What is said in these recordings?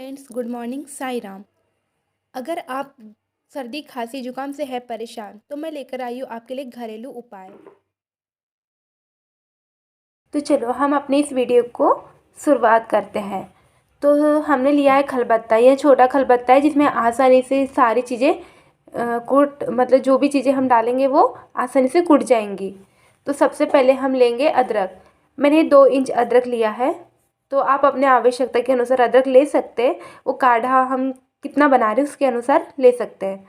Friends, good morning. Sai Ram. अगर आप सर्दी खांसी जुकाम से है परेशान तो मैं लेकर आई हूँ आपके लिए घरेलू उपाय। तो चलो हम अपनी इस वीडियो को शुरुआत करते हैं। तो हमने लिया है खलबत्ता। यह छोटा खलबत्ता है जिसमें आसानी से सारी चीज़ें कूट मतलब जो भी चीज़ें हम डालेंगे वो आसानी से कूट जाएंगी। तो सबसे पहले हम लेंगे अदरक। मैंने 2 इंच अदरक लिया है। तो आप अपने आवश्यकता के अनुसार अदरक ले सकते हैं। वो काढ़ा हम कितना बना रहे हैं उसके अनुसार ले सकते हैं।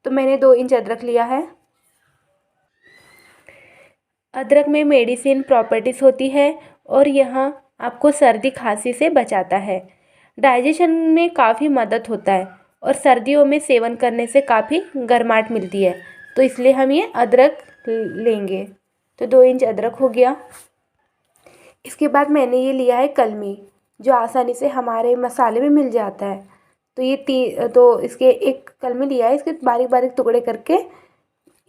तो मैंने 2 इंच अदरक लिया है। अदरक में मेडिसिन प्रॉपर्टीज़ होती है और यह आपको सर्दी खांसी से बचाता है। डाइजेशन में काफ़ी मदद होता है और सर्दियों में सेवन करने से काफ़ी गर्माहट मिलती है। तो इसलिए हम ये अदरक लेंगे। तो 2 इंच अदरक हो गया। इसके बाद मैंने ये लिया है कलमी, जो आसानी से हमारे मसाले में मिल जाता है। तो ये तो इसके एक कलमी लिया है, इसके बारीक बारीक टुकड़े करके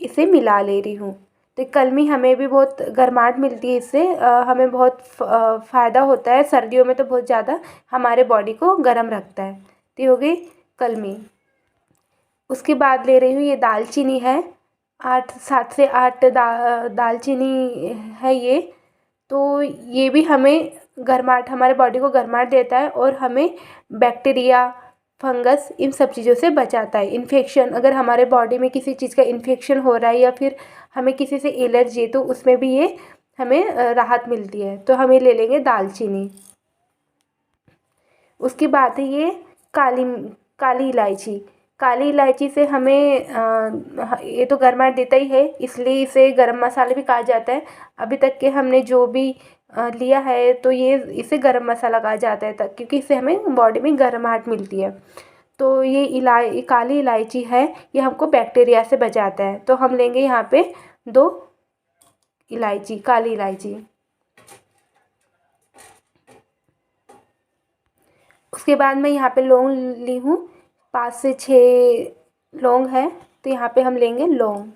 इसे मिला ले रही हूँ। तो कलमी हमें भी बहुत गर्माहट मिलती है, इससे हमें बहुत फ़ायदा होता है। सर्दियों में तो बहुत ज़्यादा हमारे बॉडी को गर्म रखता है। तो ये हो गई कलमी। उसके बाद ले रही हूँ ये दालचीनी है। 7 से 8 दालचीनी है ये। तो ये भी हमें गर्माहट, हमारे बॉडी को गर्माहट देता है और हमें बैक्टीरिया, फंगस, इन सब चीज़ों से बचाता है। इन्फेक्शन, अगर हमारे बॉडी में किसी चीज़ का इन्फेक्शन हो रहा है या फिर हमें किसी से एलर्जी है तो उसमें भी ये हमें राहत मिलती है। तो हम ये ले लेंगे दालचीनी। उसके बाद है ये काली काली इलायची। काली इलायची से हमें ये तो गर्माहट देता ही है, इसलिए इसे गरम मसाला भी कहा जाता है। अभी तक के हमने जो भी लिया है तो ये इसे गरम मसाला कहा जाता है, तक क्योंकि इससे हमें बॉडी में गर्माहट मिलती है। तो ये काली इलायची है, ये हमको बैक्टीरिया से बचाता है। तो हम लेंगे यहाँ पे 2 इलायची, काली इलायची। उसके बाद मैं यहाँ पे लौंग ली हूँ, 5 से 6 लौंग है। तो यहाँ पे हम लेंगे लौंग।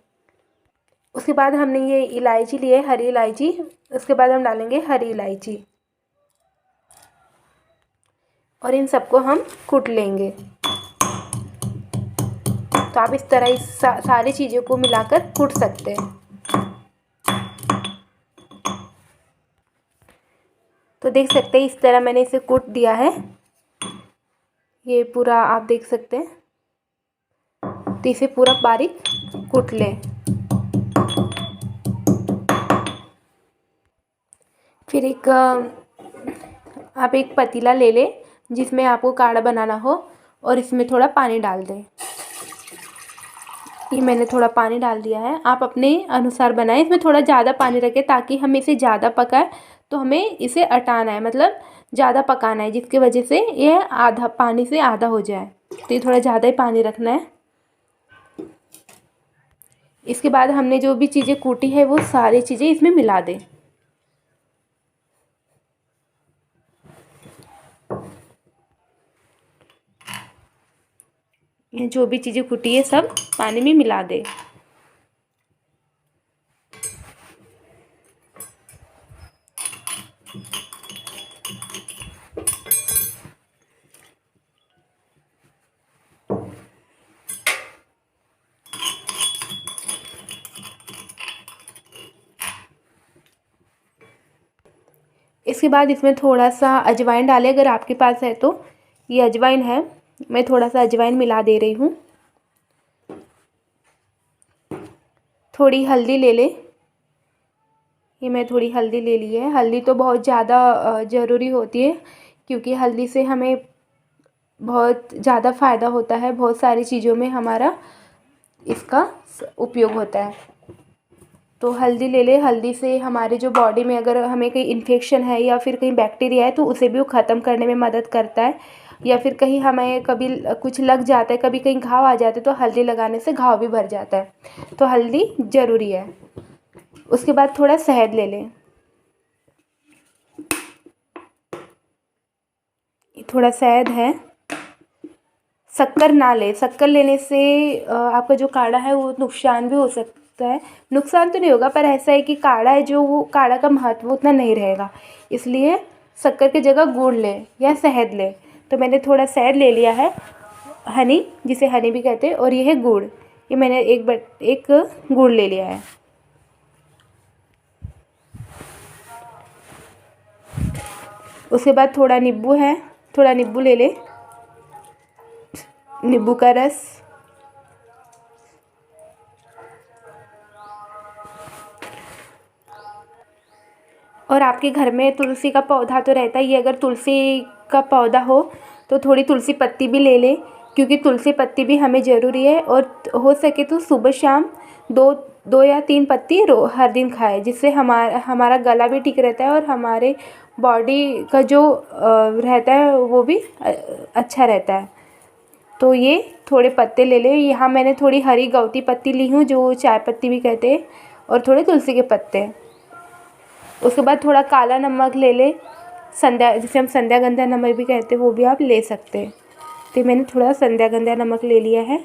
उसके बाद हमने ये इलायची ली है, हरी इलायची। उसके बाद हम डालेंगे हरी इलायची और इन सबको हम कूट लेंगे। तो आप इस तरह सारी चीज़ों को मिलाकर कूट सकते हैं। तो देख सकते हैं इस तरह मैंने इसे कूट दिया है। ये पूरा आप देख सकते हैं। तो इसे पूरा बारीक कूट लें। फिर आप एक पतीला ले लें जिसमें आपको काढ़ा बनाना हो और इसमें थोड़ा पानी डाल दें। ये मैंने थोड़ा पानी डाल दिया है, आप अपने अनुसार बनाएं। इसमें थोड़ा ज़्यादा पानी रखें ताकि हम इसे ज़्यादा पकाएं तो हमें इसे अटाना है, मतलब ज़्यादा पकाना है, जिसकी वजह से ये आधा पानी से आधा हो जाए। तो ये थोड़ा ज़्यादा ही पानी रखना है। इसके बाद हमने जो भी चीज़ें कूटी है वो सारी चीज़ें इसमें मिला दें। ये जो भी चीज़ें कूटी है सब पानी में मिला दें। इसके बाद इसमें थोड़ा सा अजवाइन डालें अगर आपके पास है तो। ये अजवाइन है, मैं थोड़ा सा अजवाइन मिला दे रही हूँ। थोड़ी हल्दी ले लें। ये मैं थोड़ी हल्दी ले ली है। हल्दी तो बहुत ज़्यादा ज़रूरी होती है क्योंकि हल्दी से हमें बहुत ज़्यादा फ़ायदा होता है। बहुत सारी चीज़ों में हमारा इसका उपयोग होता है। तो हल्दी ले ले। हल्दी से हमारे जो बॉडी में अगर हमें कहीं इन्फेक्शन है या फिर कहीं बैक्टीरिया है तो उसे भी वो ख़त्म करने में मदद करता है। या फिर कहीं हमें कभी कुछ लग जाता है, कभी कहीं घाव आ जाते हैं तो हल्दी लगाने से घाव भी भर जाता है। तो हल्दी ज़रूरी है। उसके बाद थोड़ा शहद ले लें। थोड़ा शहद है। शक्कर ना ले। शक्कर लेने से आपका जो काढ़ा है वो नुकसान भी हो सकता है। नुकसान तो नहीं होगा पर ऐसा है कि काढ़ा है जो वो काढ़ा का महत्व उतना नहीं रहेगा, इसलिए शक्कर की जगह गुड़ ले या शहद ले। तो मैंने थोड़ा शहद ले लिया है, हनी, जिसे हनी भी कहते हैं, और ये है गुड़। ये मैंने एक गुड़ ले लिया है। उसके बाद थोड़ा नींबू है, थोड़ा नींबू ले ले, नींबू का रस। और आपके घर में तुलसी का पौधा तो रहता ही है, अगर तुलसी का पौधा हो तो थोड़ी तुलसी पत्ती भी ले ले, क्योंकि तुलसी पत्ती भी हमें ज़रूरी है। और हो सके तो सुबह शाम 2 या 3 पत्ती हर दिन खाए, जिससे हमारा गला भी ठीक रहता है और हमारे बॉडी का जो रहता है वो भी अच्छा रहता है। तो ये थोड़े पत्ते ले ले। यहाँ मैंने थोड़ी हरी गौती पत्ती ली हूँ, जो चाय पत्ती भी कहते हैं, और थोड़े तुलसी के पत्ते। उसके बाद थोड़ा काला नमक ले ले, जिसे हम संध्यागंधा नमक भी कहते हैं, वो भी आप ले सकते हैं। तो मैंने थोड़ा संध्यागंधा नमक ले लिया है।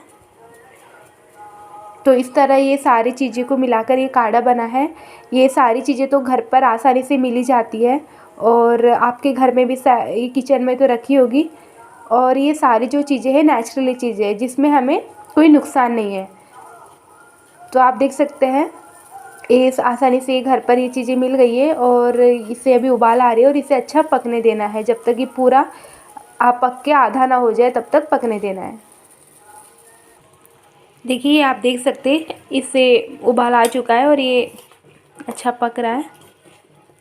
तो इस तरह ये सारी चीज़ें को मिलाकर ये काढ़ा बना है। ये सारी चीज़ें तो घर पर आसानी से मिल ही जाती है, और आपके घर में भी किचन में तो रखी होगी। और ये सारी जो चीज़ें हैं नेचुरली चीज़ें हैं, जिसमें हमें कोई नुकसान नहीं है। तो आप देख सकते हैं ये आसानी से घर पर ये चीज़ें मिल गई है, और इसे अभी उबाल आ रही है, और इसे अच्छा पकने देना है जब तक ये पूरा पक के आधा ना हो जाए, तब तक पकने देना है। देखिए आप देख सकते हैं इसे उबाल आ चुका है और ये अच्छा पक रहा है।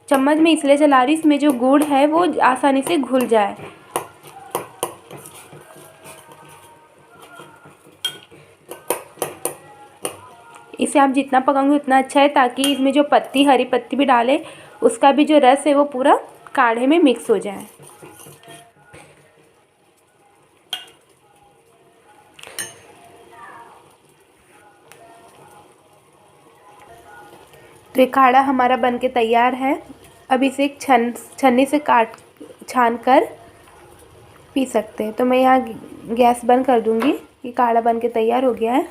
चम्मच में इसलिए चला रही, इसमें जो गुड़ है वो आसानी से घुल जाए। इसे आप जितना पकाओगे उतना अच्छा है, ताकि इसमें जो पत्ती, हरी पत्ती भी डाले, उसका भी जो रस है वो पूरा काढ़े में मिक्स हो जाए। तो ये काढ़ा हमारा बनके तैयार है। अब इसे एक छन्नी से छान कर पी सकते हैं। तो मैं यहाँ गैस बंद कर दूँगी। ये काढ़ा बनके तैयार हो गया है,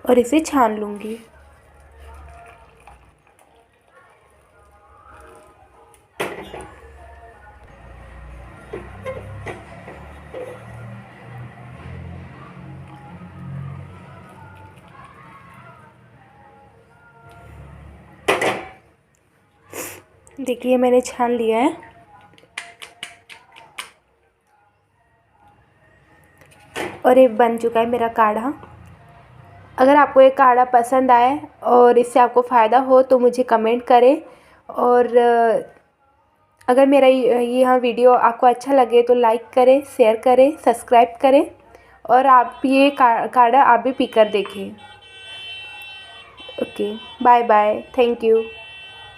और इसे छान लूँगी। देखिए मैंने छान लिया है, और ये बन चुका है मेरा काढ़ा। अगर आपको ये काढ़ा पसंद आए और इससे आपको फ़ायदा हो तो मुझे कमेंट करें। और अगर मेरा यह वीडियो आपको अच्छा लगे तो लाइक करें, शेयर करें, सब्सक्राइब करें, और आप ये काढ़ा आप भी पीकर देखें। Okay, bye bye, thank you.